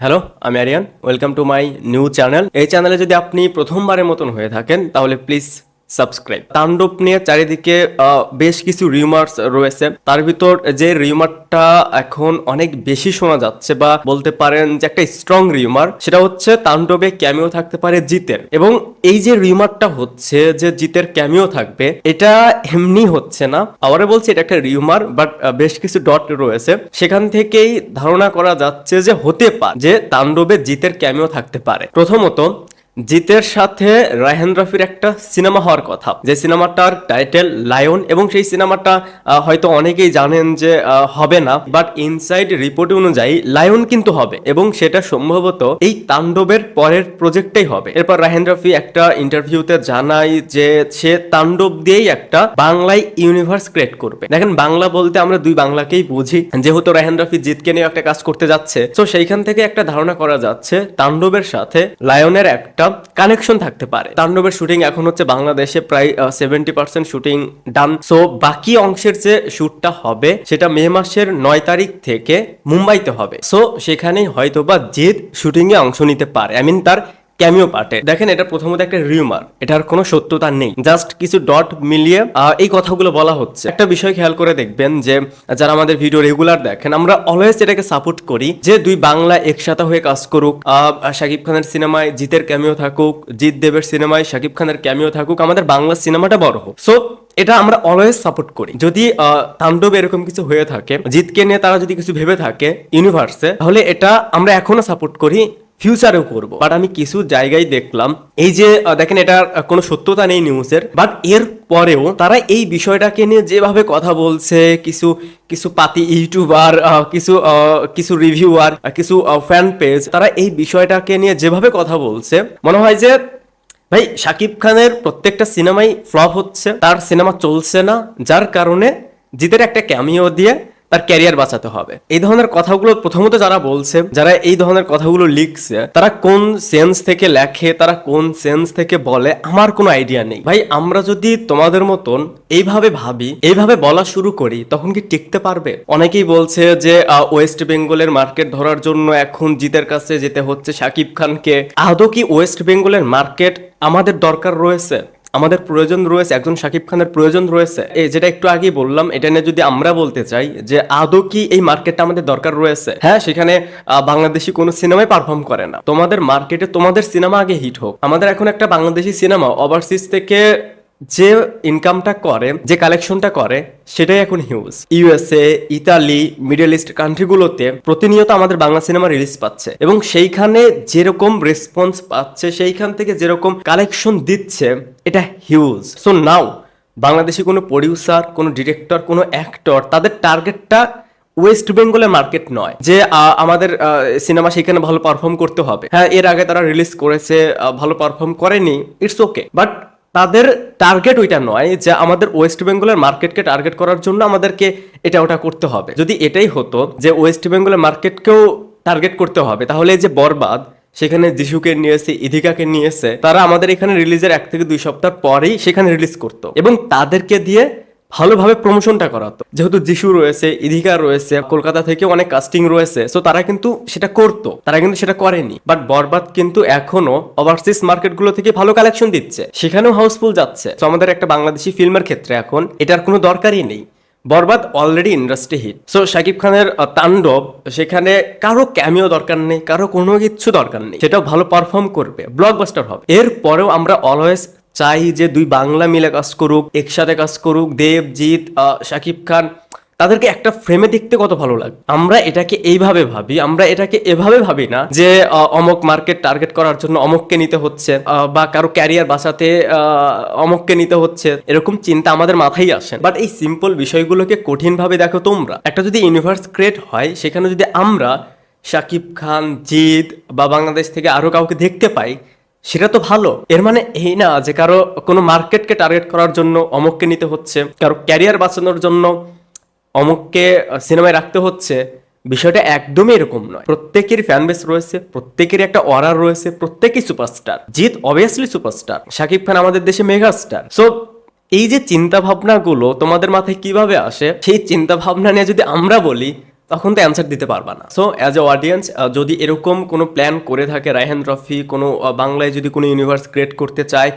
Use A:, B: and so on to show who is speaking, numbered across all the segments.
A: Hello, আমি Aryan. Welcome to my new channel. এই চ্যানেলে যদি আপনি প্রথমবারের মতন হয়ে থাকেন তাহলে প্লিজ সাবস্ক্রাইব। তাণ্ডব নিয়ে চারিদিকে বেশ কিছু রিউমার্স রয়েছে। তার ভিতর যে রিউমারটা এখন অনেক বেশি শোনা যাচ্ছে বা বলতে পারেন যে একটা স্ট্রং রিউমার, সেটা হচ্ছে তাণ্ডবে ক্যামিও থাকতে পারে জিতের। এবং এই যে রিউমারটা হচ্ছে যে জিতের ক্যামিও থাকবে, এটা এমনি হচ্ছে না। আবারও বলছি, এটা একটা রিউমার, বাট বেশ কিছু ডট রয়েছে, সেখান থেকেই ধারণা করা যাচ্ছে যে হতে পারে যে তাণ্ডবে জিতের ক্যামিও থাকতে পারে। প্রথমত, জিতের সাথে রায়হান রাফির একটা সিনেমা হওয়ার কথা, যে সিনেমাটার টাইটেল লায়ন, এবং সেই সিনেমাটা হয়তো অনেকেই জানেন যে হবে না, বাট ইনসাইড রিপোর্ট অনুযায়ী লায়ন কিন্তু হবে, এবং সেটা সম্ভবত এই তাণ্ডবের পরের প্রজেক্টটাই হবে। এরপর রায়হান রাফি একটা ইন্টারভিউতে জানায় যে সে তাণ্ডব দিয়েই একটা বাংলায় ইউনিভার্স ক্রিয়েট করবে। দেখেন, বাংলা বলতে আমরা দুই বাংলাকেই বুঝি, যেহেতু রায়হান রাফি জিতকে নিয়ে একটা কাজ করতে যাচ্ছে, তো সেইখান থেকে একটা ধারণা করা যাচ্ছে তাণ্ডবের সাথে লায়নের একটা কানেকশন থাকতে পারে। তাণ্ডবের শুটিং এখন হচ্ছে বাংলাদেশে প্রায় 70% শুটিং ডান। সো বাকি অংশের যে শুটটা হবে সেটা মে মাসের 9 তারিখ থেকে মুম্বাইতে হবে। সো সেখানেই হয়তোবা জিৎ শুটিং এ অংশ নিতে পারে, আই মিন তার ক্যামিও পার্টে। দেখেন, এটা প্রথমত একটা রিউমার, এটার কোনো সত্যতা নেই, জাস্ট কিছু ডট মিলিয়ে এই কথাগুলো বলা হচ্ছে। একটা বিষয় খেয়াল করে দেখবেন যে যারা আমাদের ভিডিও রেগুলার দেখেন, আমরা অলওয়েজ এটাকে সাপোর্ট করি যে দুই বাংলা একসাথে হয়ে কাজ করুক। শাকিব খানের সিনেমায় জিতের ক্যামিও থাকুক, জিৎ দেবের সিনেমায় শাকিব খানের ক্যামিও থাকুক, আমাদের বাংলা সিনেমাটা বড় হোক। সো এটা আমরা অলওয়েজ সাপোর্ট করি। যদি তাণ্ডব এরকম কিছু হয়ে থাকে, জিতকে নিয়ে তারা যদি কিছু ভেবে থাকে ইউনিভার্সে, তাহলে এটা আমরা এখনো সাপোর্ট করি, ফিউচারেও করবো। বাট আমি কিছু জায়গায় দেখলাম, এই যে দেখেন, এটার কোনো সত্যতা নেই নিউজের, বাট এর পরেও তারা এই বিষয়টাকে নিয়ে যেভাবে কথা বলছে, কিছু কিছু পাতি ইউটিউবার, কিছু রিভিউয়ার, কিছু ফ্যান পেজ, তারা এই বিষয়টাকে নিয়ে যেভাবে কথা বলছে, মনে হয় যে ভাই শাকিব খানের প্রত্যেকটা সিনেমাই ফ্লপ হচ্ছে, তার সিনেমা চলছে না, যার কারণে জিতের একটা ক্যামিও দিয়ে তার ক্যারিয়ার বাঁচাতে হবে। এই ধরনের কথাগুলো প্রথমত যারা বলছে, যারা এই ধরনের কথাগুলো লিখছে, তারা কোন সেন্স থেকে লেখে, তারা কোন সেন্স থেকে বলে, আমার কোনো আইডিয়া নেই। ভাই, আমরা যদি তোমাদের মতন এইভাবে ভাবি, এইভাবে বলা শুরু করি, তখন কি টিকতে পারবে? অনেকেই বলছে যে ওয়েস্ট বেঙ্গলের মার্কেট ধরার জন্য এখন জিতের কাছে যেতে হচ্ছে শাকিব খানকে। আদৌ কি ওয়েস্ট বেঙ্গলের মার্কেট আমাদের দরকার রয়েছে? আমাদের প্রয়োজন রয়েছে? একজন শাকিব খানের প্রয়োজন রয়েছে? এই যেটা একটু আগেই বললাম, এটা নিয়ে যদি আমরা বলতে চাই যে আদৌ কি এই মার্কেটটা আমাদের দরকার রয়েছে, হ্যাঁ, সেখানে বাংলাদেশি কোনো সিনেমাই পারফর্ম করে না। তোমাদের মার্কেটে তোমাদের সিনেমা আগে হিট হোক। আমাদের এখন একটা বাংলাদেশি সিনেমা ওভারসিজ থেকে যে ইনকামটা করে, যে কালেকশনটা করে, সেটাই এখন huge. USA, Italy, Middle East কান্ট্রিগুলোতে প্রতিনিয়ত আমাদের বাংলা সিনেমা রিলিজ পাচ্ছে, এবং সেইখানে যেরকম রেসপন্স পাচ্ছে, সেইখান থেকে যেরকম কালেকশন দিচ্ছে, এটা হিউজ। সো নাও বাংলাদেশি কোনো প্রডিউসার, কোনো ডিরেক্টর, কোনো অ্যাক্টর, তাদের টার্গেটটা ওয়েস্ট বেঙ্গলের মার্কেট নয় যে আমাদের সিনেমা সেখানে ভালো পারফর্ম করতে হবে। হ্যাঁ, এর আগে তারা রিলিজ করেছে, ভালো পারফর্ম করেনি, ইটস ওকে, বাট তাদের টার্গেট ওইটা নয় যে আমাদের ওয়েস্ট বেঙ্গলের মার্কেটকে টার্গেট করার জন্য আমাদেরকে এটা ওটা করতে হবে। যদি এটাই হতো যে ওয়েস্ট বেঙ্গলের মার্কেটকেও টার্গেট করতে হবে, তাহলে যে বরবাদ সেখানে যিশুকে নিয়েছে, ইধিকাকে নিয়েছে, তারা আমাদের এখানে রিলিজের 1 থেকে 2 সপ্তাহ পরেই সেখানে রিলিজ করতো, এবং তাদেরকে দিয়ে ভালোভাবে প্রমোশনটা করাতো। যেহেতু যিশু রয়েছে, ইধিকা রয়েছে, কলকাতা থেকে অনেক কাস্টিং রয়েছে, সো তারা কিন্তু সেটা করতো, তারা কিন্তু সেটা করেনি। বাট বরবাদ কিন্তু এখনো ওভারসিজ মার্কেটগুলো থেকে ভালো কালেকশন দিচ্ছে, সেখানেও হাউসফুল যাচ্ছে। তো আমাদের একটা বাংলাদেশি ফিল্মের ক্ষেত্রে এখন এটার কোনো দরকারই নেই। Borbaad already industry hit. So Shakib খানের তাণ্ডব, সেখানে কারো ক্যামিও দরকার নেই, কারো কোনো কিছু দরকার নেই, সেটাও ভালো পারফর্ম করবে, ব্লকবাস্টার হবে। এরপরেও আমরা অলওয়েজ চাই যে দুই বাংলা মিলে কাজ করুক, একসাথে কাজ করুক, দেব, জিৎ, শাকিব খান, তাদেরকে একটা ফ্রেমে দেখতে কত ভালো লাগে। আমরা এটাকে এইভাবে ভাবি, আমরা এটাকে এভাবে ভাবি না যে অমুক মার্কেট টার্গেট করার জন্য অমুককে নিতে হচ্ছে, বা কারো ক্যারিয়ার বাঁচাতে অমুককে নিতে হচ্ছে, এরকম চিন্তা আমাদের মাথায় আসে। বাট এই সিম্পল বিষয়গুলোকে কঠিন ভাবে দেখো তোমরা। একটা যদি ইউনিভার্স ক্রিয়েট হয়, সেখানে যদি আমরা শাকিব খান, জিৎ বা বাংলাদেশ থেকে আরো কাউকে দেখতে পাই, সেটা তো ভালো। এর মানে এই না যে কারো কোনো মার্কেটকে টার্গেট করার জন্য অমুককে নিতে হচ্ছে, কারো ক্যারিয়ার বাঁচানোর জন্য অমুককে সিনেমায় রাখতে হচ্ছে। বিষয়টা একদমই এরকম নয়। প্রত্যেকেরই ফ্যান বেস রয়েছে, প্রত্যেকেরই একটা অরার রয়েছে, প্রত্যেকেই superstar. Jeet obviously superstar, Shakib Khan আমাদের দেশে মেগা স্টার। সো এই যে চিন্তা ভাবনাগুলো তোমাদের মাথায় কিভাবে আসে, সেই চিন্তা ভাবনা নিয়ে যদি আমরা বলি, তখন তো অ্যান্সার দিতে পারবা না। সো অ্যাজ এ অডিয়েন্স, যদি এরকম কোনো প্ল্যান করে থাকে রায়হান রফি, কোনো বাংলায় যদি কোনো ইউনিভার্স ক্রিয়েট করতে চায়,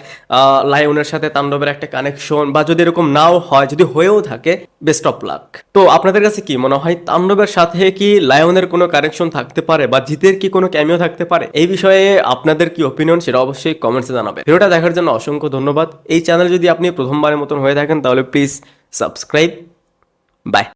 A: লায়নের সাথে তাণ্ডবের একটা কানেকশন, বা যদি এরকম নাও হয়, যদি হয়েও থাকে, বেস্ট অফ লাক। তো আপনাদের কাছে কি মনে হয়, তাণ্ডবের সাথে কি লায়নের কোনো কানেকশন থাকতে পারে, বা জিতের কি কোনো ক্যামিও থাকতে পারে? এই বিষয়ে আপনাদের কি ওপিনিয়ন সেটা অবশ্যই কমেন্টসে জানাবে। ভিডিওটা দেখার জন্য অসংখ্য ধন্যবাদ। এই চ্যানেল যদি আপনি প্রথমবারের মতন হয়ে থাকেন তাহলে প্লিজ সাবস্ক্রাইব। বাই।